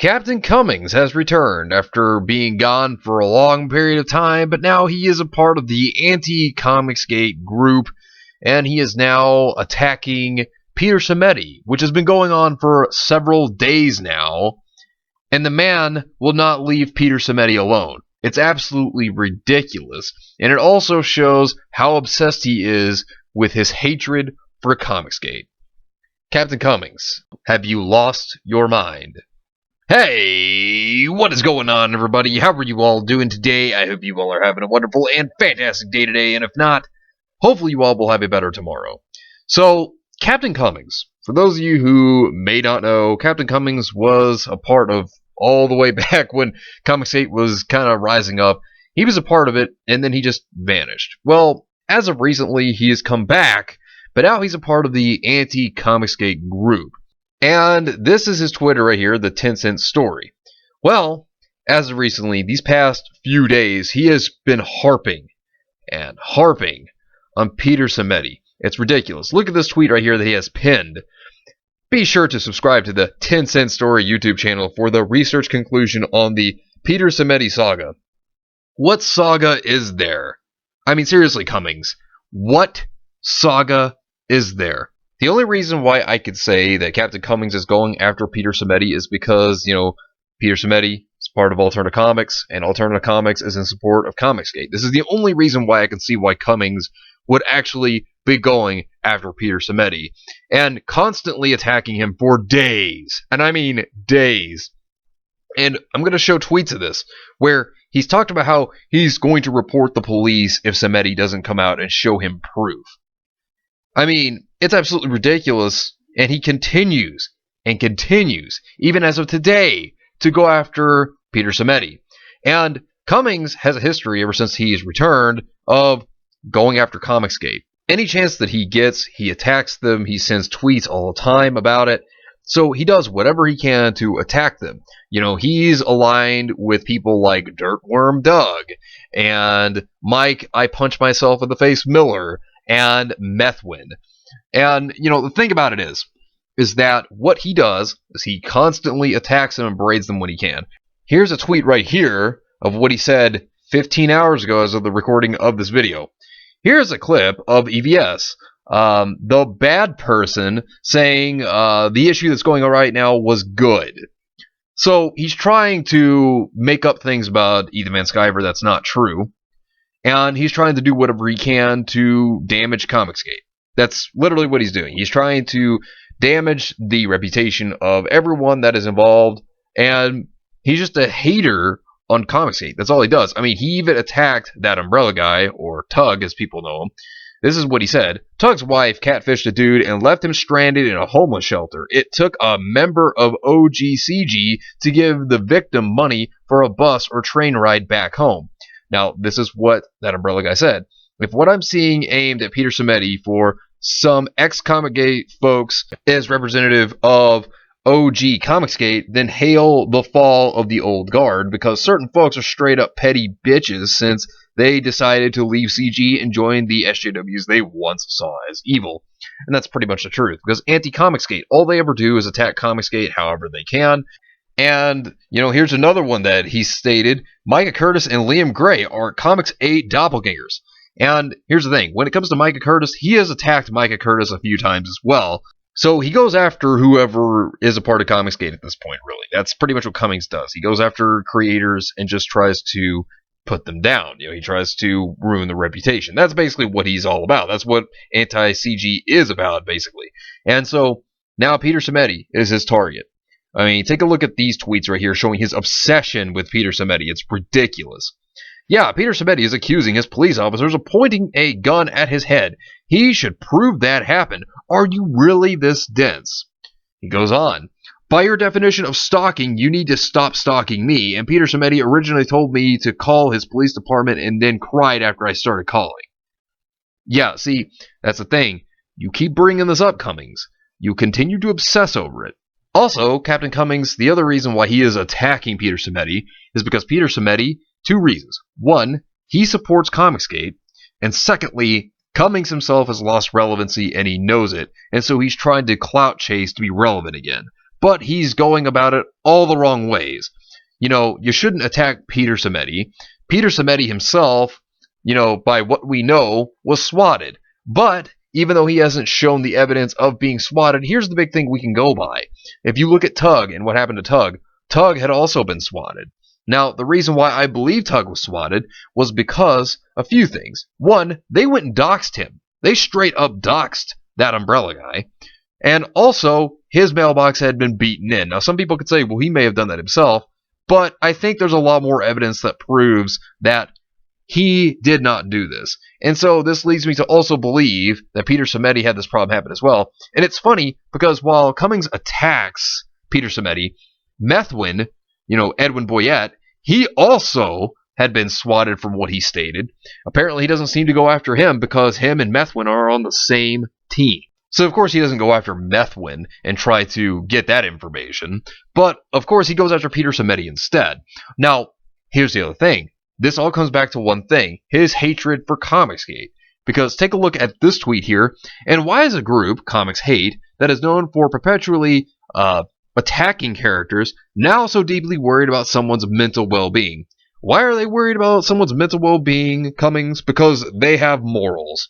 Capn Cummings has returned after being gone for a long period of time, but now he is a part of the Anti ComicsGate group, and he is now attacking Peter Simeti, which has been going on for several days now, and the man will not leave Peter Simeti alone. It's absolutely ridiculous, and it also shows how obsessed he is with his hatred for ComicsGate. Capn Cummings, have you lost your mind? Hey, what is going on, everybody? How are you all doing today? I hope you all are having a wonderful and fantastic day today, and if not, hopefully you all will have a better tomorrow. So, Capn Cummings, for those of you who may not know, Capn Cummings was a part of all the way back when ComicsGate was kind of rising up. He was a part of it, and then he just vanished. Well, as of recently, he has come back, but now he's a part of the Anti ComicsGate group. And this is his Twitter right here, the 10-cent story. Well, as of recently, these past few days, he has been harping on Peter Simeti. It's ridiculous. Look at this tweet right here that he has pinned. Be sure to subscribe to the 10-cent story YouTube channel for the research conclusion on the Peter Simeti saga. What saga is there? I mean, seriously, Cummings, what saga is there? The only reason why I could say that Capn Cummings is going after Peter Simeti is because, Peter Simeti is part of Alterna Comics, and Alterna Comics is in support of ComicsGate. This is the only reason why I can see why Cummings would actually be going after Peter Simeti, and constantly attacking him for days. And I mean days. And I'm going to show tweets of this, where he's talked about how he's going to report the police if Simeti doesn't come out and show him proof. I mean, it's absolutely ridiculous, and he continues, even as of today, to go after Peter Simeti. And Cummings has a history, ever since he's returned, of going after ComicsGate. Any chance that he gets, he attacks them, he sends tweets all the time about it, so he does whatever he can to attack them. He's aligned with people like Dirtworm Doug, and Mike, I Punch Myself in the Face Miller, and Methwin. And, the thing about it is that what he does is he constantly attacks them and braids them when he can. Here's a tweet right here of what he said 15 hours ago as of the recording of this video. Here's a clip of EVS, the bad person, saying the issue that's going on right now was good. So he's trying to make up things about Ethan Van Sciver that's not true. And he's trying to do whatever he can to damage ComicsGate. That's literally what he's doing. He's trying to damage the reputation of everyone that is involved, and he's just a hater on ComicsGate. That's all he does. I mean, he even attacked that Umbrella guy, or Tug as people know him. This is what he said. Tug's wife catfished a dude and left him stranded in a homeless shelter. It took a member of OGCG to give the victim money for a bus or train ride back home. Now, this is what that Umbrella guy said. If what I'm seeing aimed at Peter Simeti for some ex-ComicsGate folks is representative of OG ComicsGate, then hail the fall of the old guard, because certain folks are straight up petty bitches since they decided to leave CG and join the SJWs they once saw as evil. And that's pretty much the truth, because anti-ComicsGate, all they ever do is attack ComicsGate however they can. And, here's another one that he stated. Micah Curtis and Liam Gray are ComicsGate doppelgangers. And here's the thing. When it comes to Micah Curtis, he has attacked Micah Curtis a few times as well. So he goes after whoever is a part of ComicsGate at this point, really. That's pretty much what Cummings does. He goes after creators and just tries to put them down. He tries to ruin the reputation. That's basically what he's all about. That's what anti-CG is about, basically. And so now Peter Simeti is his target. I mean, take a look at these tweets right here showing his obsession with Peter Simeti. It's ridiculous. Yeah, Peter Simeti is accusing his police officers of pointing a gun at his head. He should prove that happened. Are you really this dense? He goes on. By your definition of stalking, you need to stop stalking me. And Peter Simeti originally told me to call his police department and then cried after I started calling. Yeah, see, that's the thing. You keep bringing this up, Cummings. You continue to obsess over it. Also, Capn Cummings, the other reason why he is attacking Peter Simeti is because Peter Simeti, two reasons. One, he supports ComicsGate, and secondly, Cummings himself has lost relevancy and he knows it, and so he's trying to clout chase to be relevant again. but he's going about it all the wrong ways. You shouldn't attack Peter Simeti. Peter Simeti himself, by what we know, was swatted. But even though he hasn't shown the evidence of being swatted, here's the big thing we can go by. If you look at Tug and what happened to Tug, Tug had also been swatted. Now, the reason why I believe Tug was swatted was because a few things. One, they went and doxed him. They straight up doxed that umbrella guy. And also, his mailbox had been beaten in. Now, some people could say, well, he may have done that himself, but I think there's a lot more evidence that proves that he did not do this. And so this leads me to also believe that Peter Simeti had this problem happen as well. And it's funny because while Cummings attacks Peter Simeti, Methwin, Edwin Boyette, he also had been swatted from what he stated. Apparently he doesn't seem to go after him because him and Methwin are on the same team. So of course he doesn't go after Methwin and try to get that information, but of course he goes after Peter Simeti instead. Now, here's the other thing. This all comes back to one thing, his hatred for ComicsGate. Because take a look at this tweet here, and why is a group, Comics Hate, that is known for perpetually attacking characters, now so deeply worried about someone's mental well-being? Why are they worried about someone's mental well-being, Cummings? Because they have morals.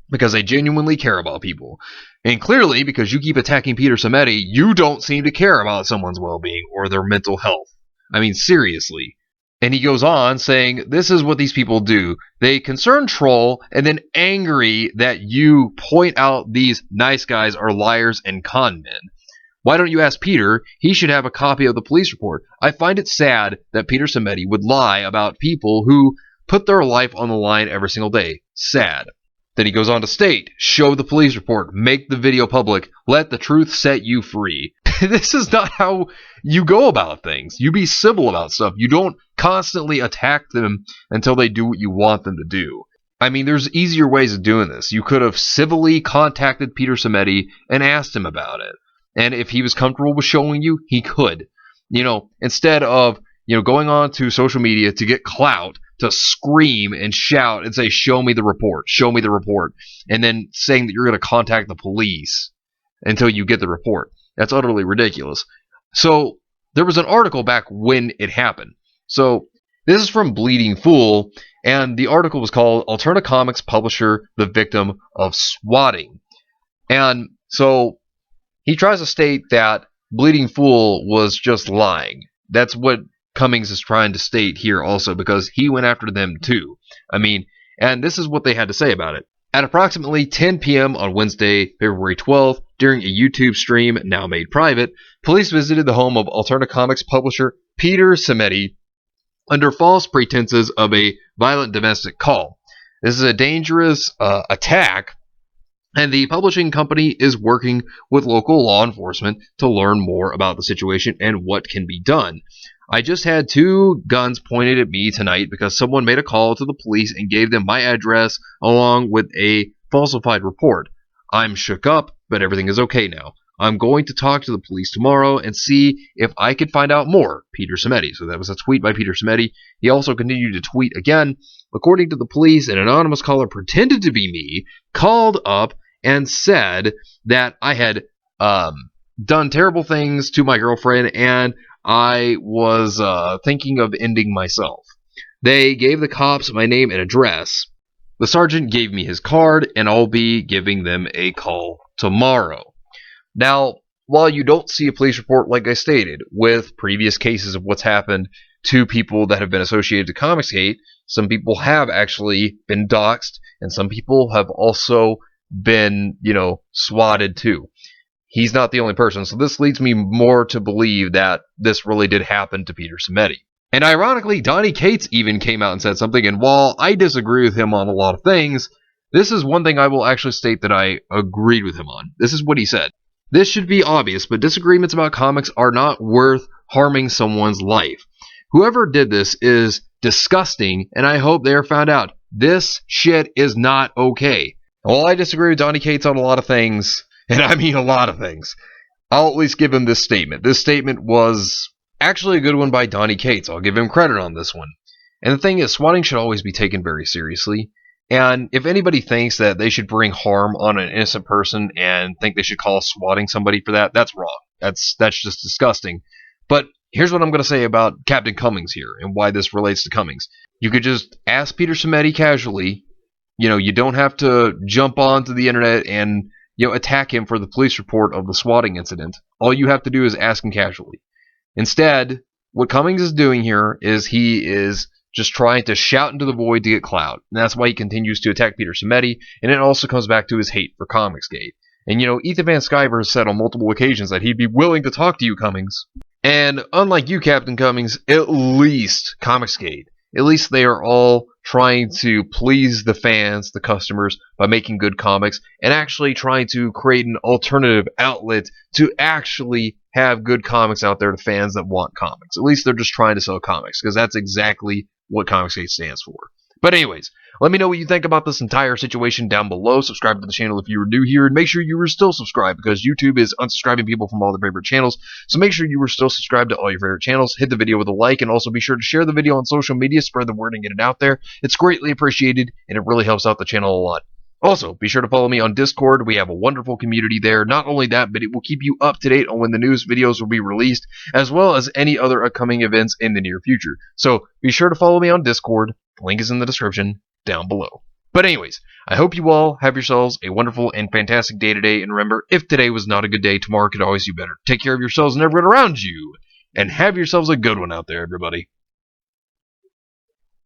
Because they genuinely care about people. And clearly, because you keep attacking Peter Simeti, you don't seem to care about someone's well-being or their mental health. I mean, seriously. And he goes on saying, this is what these people do. They concern troll and then angry that you point out these nice guys are liars and con men. Why don't you ask Peter? He should have a copy of the police report. I find it sad that Peter Simeti would lie about people who put their life on the line every single day. Sad. Then he goes on to state, show the police report, make the video public, let the truth set you free. This is not how you go about things. You be civil about stuff. You don't constantly attack them until they do what you want them to do. I mean, there's easier ways of doing this. You could have civilly contacted Peter Simeti and asked him about it. And if he was comfortable with showing you, he could. Instead of, going on to social media to get clout, to scream and shout and say, show me the report, and then saying that you're going to contact the police until you get the report. That's utterly ridiculous. So there was an article back when it happened. So this is from Bleeding Fool, and the article was called Alterna Comics Publisher, the Victim of Swatting. And so he tries to state that Bleeding Fool was just lying. That's what Cummings is trying to state here also, because he went after them too. I mean, and this is what they had to say about it. At approximately 10 p.m. on Wednesday, February 12th, during a YouTube stream now made private, police visited the home of Alterna Comics publisher Peter Simeti under false pretenses of a violent domestic call. This is a dangerous attack, and the publishing company is working with local law enforcement to learn more about the situation and what can be done. I just had 2 guns pointed at me tonight because someone made a call to the police and gave them my address along with a falsified report. I'm shook up, but everything is okay now. I'm going to talk to the police tomorrow and see if I can find out more. Peter Simeti. So that was a tweet by Peter Simeti. He also continued to tweet again. According to the police, an anonymous caller pretended to be me, called up and said that I had done terrible things to my girlfriend and I was thinking of ending myself. They gave the cops my name and address. The sergeant gave me his card, and I'll be giving them a call tomorrow. Now, while you don't see a police report, like I stated, with previous cases of what's happened to people that have been associated to ComicsGate, some people have actually been doxxed, and some people have also been, swatted too. He's not the only person, so this leads me more to believe that this really did happen to Peter Simeti. And ironically, Donny Cates even came out and said something, and while I disagree with him on a lot of things, this is one thing I will actually state that I agreed with him on. This is what he said. This should be obvious, but disagreements about comics are not worth harming someone's life. Whoever did this is disgusting, and I hope they are found out. This shit is not okay. While I disagree with Donny Cates on a lot of things, and I mean a lot of things, I'll at least give him this statement. This statement was actually a good one by Donny Cates. I'll give him credit on this one. And the thing is, swatting should always be taken very seriously. And if anybody thinks that they should bring harm on an innocent person and think they should call swatting somebody for that, that's wrong. That's just disgusting. But here's what I'm going to say about Capn Cummings here and why this relates to Cummings. You could just ask Peter Simeti casually. You don't have to jump onto the internet and attack him for the police report of the swatting incident. All you have to do is ask him casually. Instead, what Cummings is doing here is he is just trying to shout into the void to get clout. And that's why he continues to attack Peter Simeti, and it also comes back to his hate for ComicsGate. And Ethan Van Sciver has said on multiple occasions that he'd be willing to talk to you, Cummings. And unlike you, Capn Cummings, at least ComicsGate, at least they are all trying to please the fans, the customers, by making good comics, and actually trying to create an alternative outlet to actually have good comics out there to fans that want comics. At least they're just trying to sell comics, because that's exactly what ComicsGate stands for. But anyways, let me know what you think about this entire situation down below. Subscribe to the channel if you are new here, and make sure you are still subscribed, because YouTube is unsubscribing people from all their favorite channels. So make sure you are still subscribed to all your favorite channels. Hit the video with a like, and also be sure to share the video on social media, spread the word, and get it out there. It's greatly appreciated, and it really helps out the channel a lot. Also, be sure to follow me on Discord. We have a wonderful community there. Not only that, but it will keep you up to date on when the news videos will be released, as well as any other upcoming events in the near future. So be sure to follow me on Discord. The link is in the description down below. But anyways, I hope you all have yourselves a wonderful and fantastic day today. And remember, if today was not a good day, tomorrow could always do better. Take care of yourselves and everyone around you. And have yourselves a good one out there, everybody.